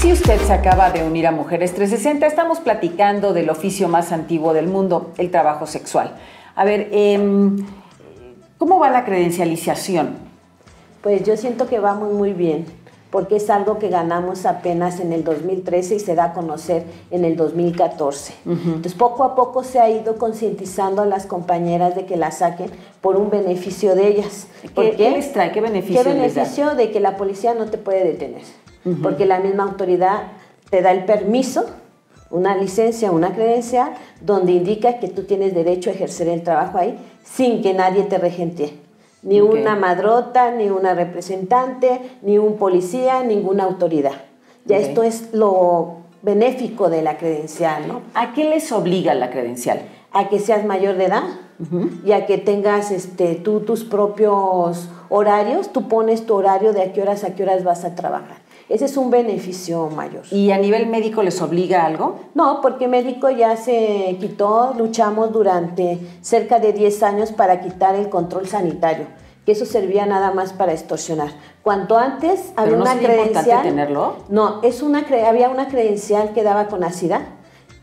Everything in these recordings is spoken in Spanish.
Si usted se acaba de unir a Mujeres 360, estamos platicando del oficio más antiguo del mundo, el trabajo sexual. A ver, ¿cómo va la credencialización? Pues yo siento que vamos muy bien, porque es algo que ganamos apenas en el 2013 y se da a conocer en el 2014. Entonces, poco a poco se ha ido concientizando a las compañeras de que la saquen por un beneficio de ellas. ¿Qué les trae? ¿Qué beneficio les da? ¿Qué beneficio de que la policía no te puede detener? Porque la misma autoridad te da el permiso, una licencia, una credencial, donde indica que tú tienes derecho a ejercer el trabajo ahí sin que nadie te regentee. Ni una madrota, ni una representante, ni un policía, ninguna autoridad. Ya esto es lo benéfico de la credencial, ¿no? ¿A qué les obliga la credencial? A que seas mayor de edad y a que tengas tú tus propios horarios. Tú pones tu horario de a qué horas vas a trabajar. Ese es un beneficio mayor. ¿Y a nivel médico les obliga algo? No, porque médico ya se quitó, luchamos durante cerca de 10 años para quitar el control sanitario, que eso servía nada más para extorsionar. Cuanto antes había una credencial. ¿Importante tenerlo? No, había una credencial que daba Conacida,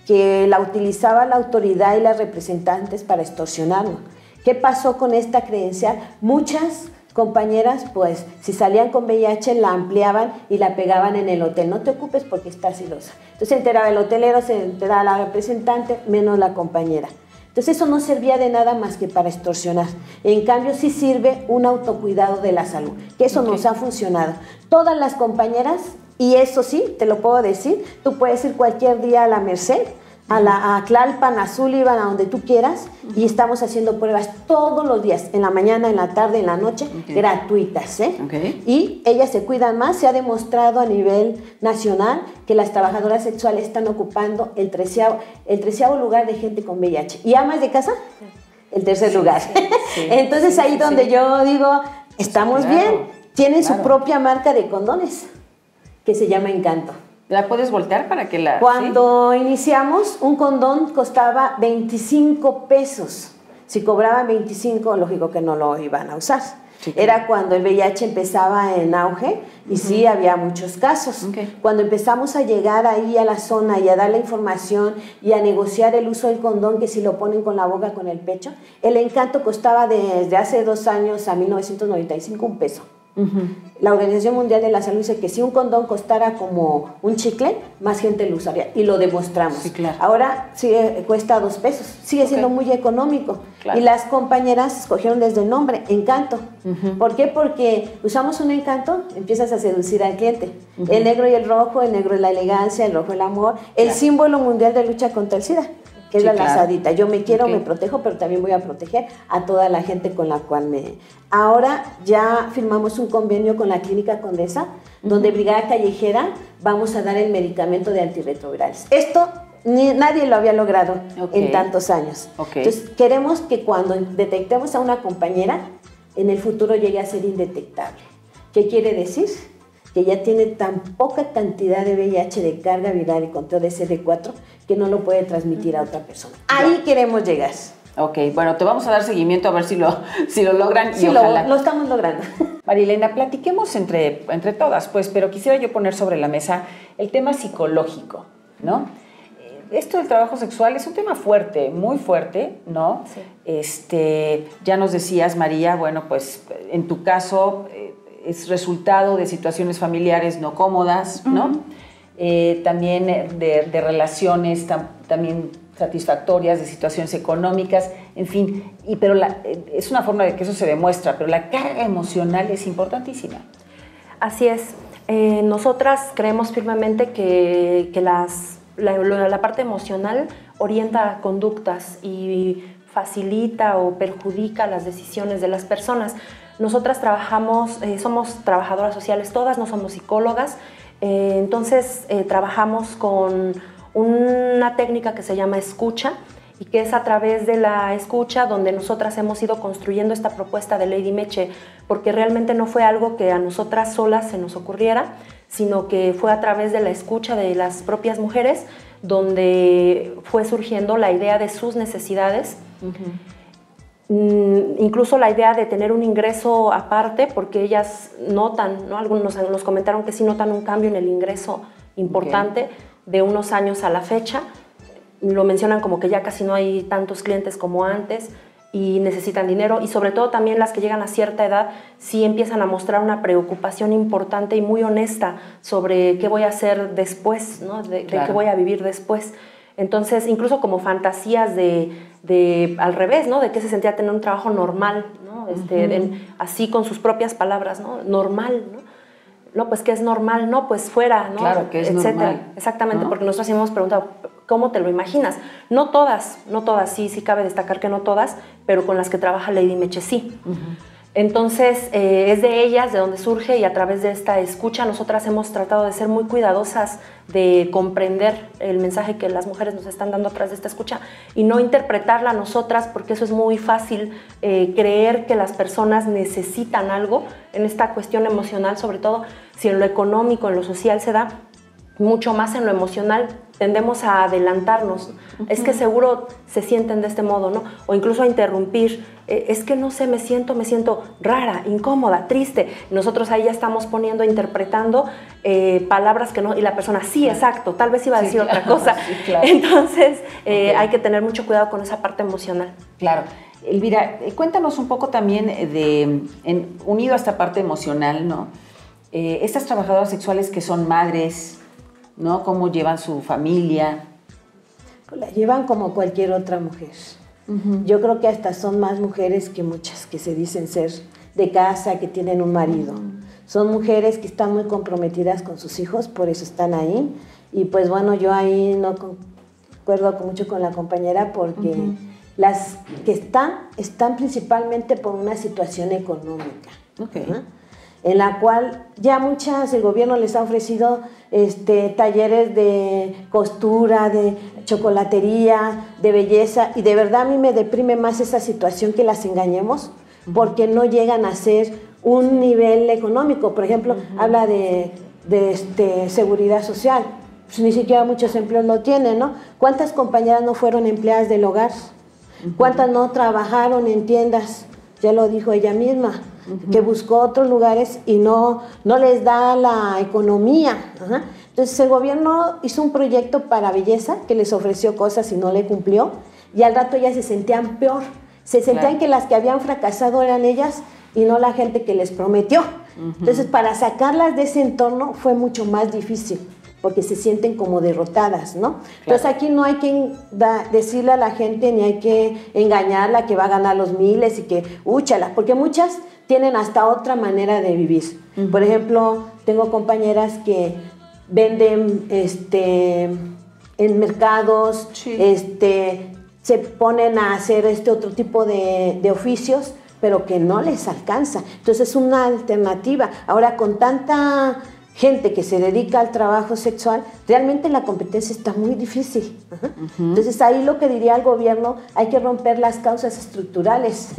que la utilizaba la autoridad y las representantes para extorsionarnos. ¿Qué pasó con esta credencial? Muchas compañeras, pues, si salían con VIH, la ampliaban y la pegaban en el hotel. No te ocupes porque estás ilosa. Entonces se enteraba el hotelero, se enteraba la representante, menos la compañera. Entonces eso no servía de nada más que para extorsionar. En cambio sí sirve un autocuidado de la salud, que eso nos ha funcionado. Todas las compañeras, y eso sí, te lo puedo decir, tú puedes ir cualquier día a la Merced, a Tlalpan, a Sullivan, a donde tú quieras, y estamos haciendo pruebas todos los días, en la mañana, en la tarde, en la noche, gratuitas, ¿eh? Y ellas se cuidan más. Se ha demostrado a nivel nacional que las trabajadoras sexuales están ocupando el 13º lugar de gente con VIH. ¿Y amas de casa? El tercer lugar. Entonces ahí donde yo digo, estamos bien. Tienen su propia marca de condones, que se llama Encanto. ¿La puedes voltear para que la...? Cuando iniciamos, un condón costaba 25 pesos. Si cobraban 25, lógico que no lo iban a usar. Era cuando el VIH empezaba en auge y sí había muchos casos. Cuando empezamos a llegar ahí a la zona y a dar la información y a negociar el uso del condón, que si lo ponen con la boca, con el pecho, el Encanto costaba desde hace 2 años a 1995 un peso. La Organización Mundial de la Salud dice que si un condón costara como un chicle, más gente lo usaría, y lo demostramos. Ahora sí cuesta 2 pesos, sigue siendo muy económico. Y las compañeras escogieron desde el nombre, Encanto. ¿Por qué? Porque usamos un Encanto, empiezas a seducir al cliente. El negro y el rojo, el negro es la elegancia, el rojo el amor, el símbolo mundial de lucha contra el SIDA, que es la lazadita. Yo me quiero, me protejo, pero también voy a proteger a toda la gente con la cual me... Ahora ya firmamos un convenio con la Clínica Condesa, donde Brigada Callejera vamos a dar el medicamento de antirretrovirales. Esto nadie lo había logrado en tantos años. Entonces queremos que cuando detectemos a una compañera, en el futuro llegue a ser indetectable. ¿Qué quiere decir? Que ya tiene tan poca cantidad de VIH, de carga viral y conteo de CD4, que no lo puede transmitir a otra persona. Ahí queremos llegar. Ok, bueno, te vamos a dar seguimiento a ver si lo logran. Sí, lo estamos logrando. Marilena, platiquemos entre todas, pues, pero quisiera yo poner sobre la mesa el tema psicológico, ¿no? Esto del trabajo sexual es un tema fuerte, muy fuerte, ¿no? Sí. Ya nos decías, María, bueno, pues, en tu caso... es resultado de situaciones familiares no cómodas, ¿no? También de relaciones también satisfactorias, de situaciones económicas, en fin. Pero es una forma de que eso se demuestra, pero la carga emocional es importantísima. Así es. Nosotras creemos firmemente que la parte emocional orienta conductas y facilita o perjudica las decisiones de las personas. Nosotras trabajamos, somos trabajadoras sociales todas, no somos psicólogas, entonces trabajamos con una técnica que se llama escucha, y que es a través de la escucha donde nosotras hemos ido construyendo esta propuesta de Lady Meche, porque realmente no fue algo que a nosotras solas se nos ocurriera, sino que fue a través de la escucha de las propias mujeres donde fue surgiendo la idea de sus necesidades. Incluso la idea de tener un ingreso aparte, porque ellas notan, ¿no? Algunos nos comentaron que sí notan un cambio en el ingreso importante de unos años a la fecha. Lo mencionan como que ya casi no hay tantos clientes como antes y necesitan dinero, y sobre todo también las que llegan a cierta edad sí empiezan a mostrar una preocupación importante y muy honesta sobre qué voy a hacer después, ¿no? de qué voy a vivir después. Entonces, incluso como fantasías de al revés, ¿no? De qué se sentía tener un trabajo normal, ¿no? Así con sus propias palabras, ¿no? Normal, ¿no? No, pues, ¿qué es normal? No, pues fuera, ¿no? Claro, que es etcétera. normal. Exactamente, ¿no? porque nosotros hemos preguntado, ¿cómo te lo imaginas? No todas, sí cabe destacar que no todas, pero con las que trabaja Lady Meche sí. Entonces, es de ellas de donde surge, y a través de esta escucha nosotras hemos tratado de ser muy cuidadosas de comprender el mensaje que las mujeres nos están dando a través de esta escucha y no interpretarla nosotras, porque eso es muy fácil, creer que las personas necesitan algo en esta cuestión emocional, sobre todo si en lo económico, en lo social se da, mucho más en lo emocional tendemos a adelantarnos. Es que seguro se sienten de este modo, ¿no? O incluso a interrumpir. Es que no sé, me siento rara, incómoda, triste. Nosotros ahí ya estamos poniendo, interpretando palabras que no, y la persona, sí, exacto, tal vez iba a decir otra cosa. Sí, claro. Entonces, hay que tener mucho cuidado con esa parte emocional. Claro. Elvira, cuéntanos un poco también unido a esta parte emocional, ¿no? Estas trabajadoras sexuales que son madres, ¿no? ¿Cómo llevan su familia? La llevan como cualquier otra mujer. Yo creo que hasta son más mujeres que muchas que se dicen ser de casa, que tienen un marido. Son mujeres que están muy comprometidas con sus hijos, por eso están ahí. Y pues bueno, yo ahí no concuerdo mucho con la compañera, porque las que están principalmente por una situación económica. En la cual ya muchas, el gobierno les ha ofrecido talleres de costura, de chocolatería, de belleza, y de verdad a mí me deprime más esa situación, que las engañemos, porque no llegan a ser un nivel económico. Por ejemplo, habla de seguridad social, pues ni siquiera muchos empleos lo tienen, ¿no? ¿Cuántas compañeras no fueron empleadas del hogar? ¿Cuántas no trabajaron en tiendas? Ya lo dijo ella misma, que buscó otros lugares y no les da la economía. Entonces el gobierno hizo un proyecto para belleza que les ofreció cosas y no le cumplió, y al rato ellas se sentían peor, se sentían que las que habían fracasado eran ellas y no la gente que les prometió. Entonces, para sacarlas de ese entorno fue mucho más difícil, porque se sienten como derrotadas, ¿no? Entonces aquí no hay que decirle a la gente, ni hay que engañarla que va a ganar los miles y que úchala, porque muchas tienen hasta otra manera de vivir. Por ejemplo, tengo compañeras que venden en mercados, se ponen a hacer otro tipo de oficios, pero que no les alcanza. Entonces es una alternativa. Ahora, con tanta gente que se dedica al trabajo sexual, realmente la competencia está muy difícil. Entonces ahí lo que diría el gobierno, hay que romper las causas estructurales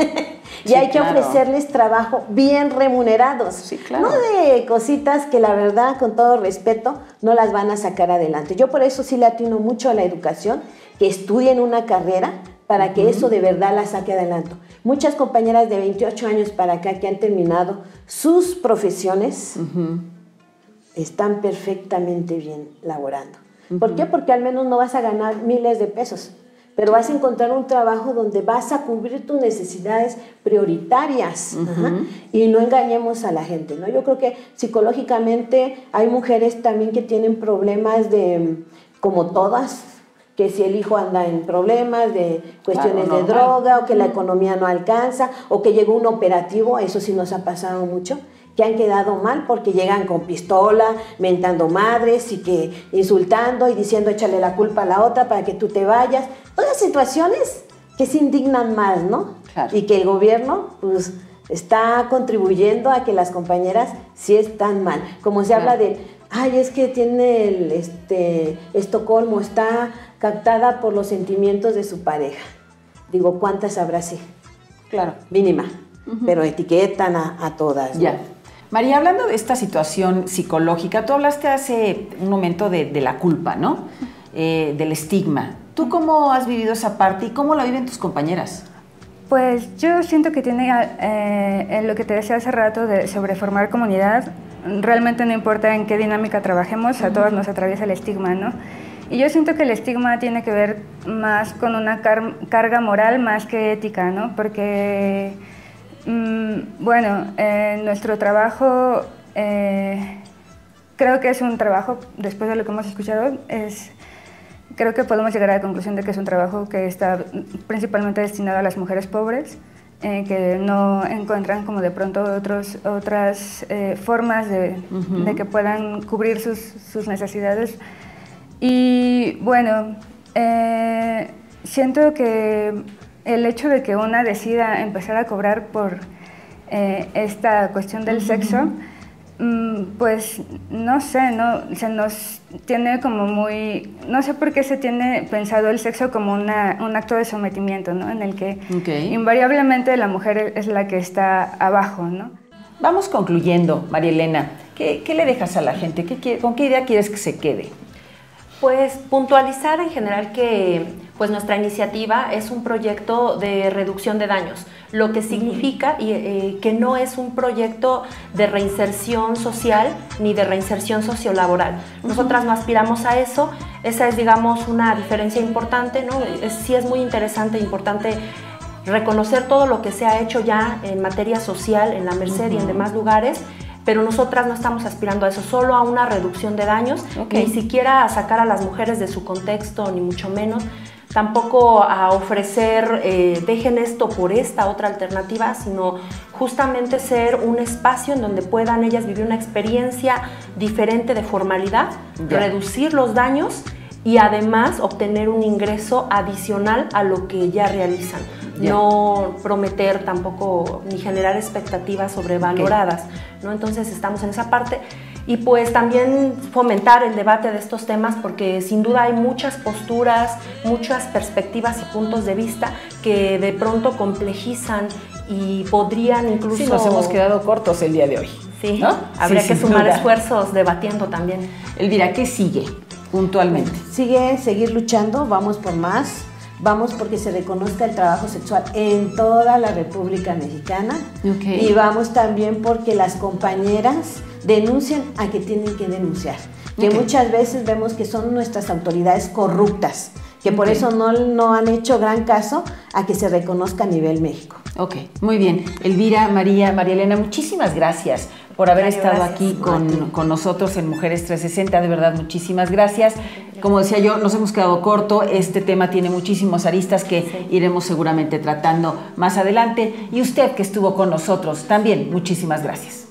y hay que ofrecerles trabajo bien remunerados, no de cositas que la verdad, con todo respeto, no las van a sacar adelante. Yo por eso sí le atino mucho a la educación, que estudien una carrera para que eso de verdad la saque adelante. Muchas compañeras de 28 años para acá que han terminado sus profesiones están perfectamente bien laborando. ¿Por qué? Porque al menos no vas a ganar miles de pesos, pero vas a encontrar un trabajo donde vas a cubrir tus necesidades prioritarias. Y no engañemos a la gente, ¿no? Yo creo que psicológicamente hay mujeres también que tienen problemas como todas, que si el hijo anda en problemas de cuestiones de droga, o que la economía no alcanza, o que llegó un operativo, eso sí nos ha pasado mucho, que han quedado mal porque llegan con pistola, mentando madres y que insultando y diciendo échale la culpa a la otra para que tú te vayas. Todas situaciones que se indignan más, ¿no? Y que el gobierno pues está contribuyendo a que las compañeras sí están mal. Como se habla de, ay, es que tiene el Estocolmo, está captada por los sentimientos de su pareja. Digo, ¿cuántas habrá así? Mínima, pero etiquetan a todas, ¿no? Ya. María, hablando de esta situación psicológica, tú hablaste hace un momento de la culpa, ¿no? Del estigma. ¿Tú cómo has vivido esa parte y cómo la viven tus compañeras? Pues yo siento que tiene lo que te decía hace rato sobre formar comunidad, realmente no importa en qué dinámica trabajemos, a todos nos atraviesa el estigma, ¿no? Y yo siento que el estigma tiene que ver más con una carga moral más que ética, ¿no? Porque, bueno, nuestro trabajo, creo que es un trabajo, después de lo que hemos escuchado, creo que podemos llegar a la conclusión de que es un trabajo que está principalmente destinado a las mujeres pobres, que no encuentran como de pronto otras formas de que puedan cubrir sus necesidades. Y bueno, siento que el hecho de que una decida empezar a cobrar por esta cuestión del sexo, pues no sé, no, se nos tiene como muy, no sé por qué se tiene pensado el sexo como un acto de sometimiento, ¿no? En el que invariablemente la mujer es la que está abajo, ¿no? Vamos concluyendo, María Elena. ¿Qué le dejas a la gente? ¿Con qué idea quieres que se quede? Pues puntualizar en general que pues nuestra iniciativa es un proyecto de reducción de daños, lo que significa que no es un proyecto de reinserción social ni de reinserción sociolaboral. Nosotras no aspiramos a eso, esa es, digamos, una diferencia importante, ¿no? Sí es muy interesante, importante reconocer todo lo que se ha hecho ya en materia social, en la Merced y en demás lugares, pero nosotras no estamos aspirando a eso, solo a una reducción de daños, ni siquiera a sacar a las mujeres de su contexto, ni mucho menos, tampoco a ofrecer, dejen esto por esta otra alternativa, sino justamente ser un espacio en donde puedan ellas vivir una experiencia diferente de formalidad, reducir los daños y además obtener un ingreso adicional a lo que ya realizan. No prometer tampoco ni generar expectativas sobrevaloradas, ¿no? Entonces estamos en esa parte y pues también fomentar el debate de estos temas porque sin duda hay muchas posturas, muchas perspectivas y puntos de vista que de pronto complejizan y podrían incluso... Sí, nos hemos quedado cortos el día de hoy. Sí, ¿no? Habría que sumar esfuerzos debatiendo también. Elvira, ¿qué sigue puntualmente? Seguir luchando, vamos por más. Vamos porque se reconozca el trabajo sexual en toda la República Mexicana y vamos también porque las compañeras denuncien a que tienen que denunciar, que muchas veces vemos que son nuestras autoridades corruptas, que por eso no han hecho gran caso a que se reconozca a nivel México. Ok, muy bien. Elvira, María Elena, muchísimas gracias por haber estado aquí con nosotros en Mujeres 360, de verdad, muchísimas gracias. Como decía yo, nos hemos quedado corto, este tema tiene muchísimos aristas que iremos seguramente tratando más adelante. Y usted que estuvo con nosotros, también muchísimas gracias.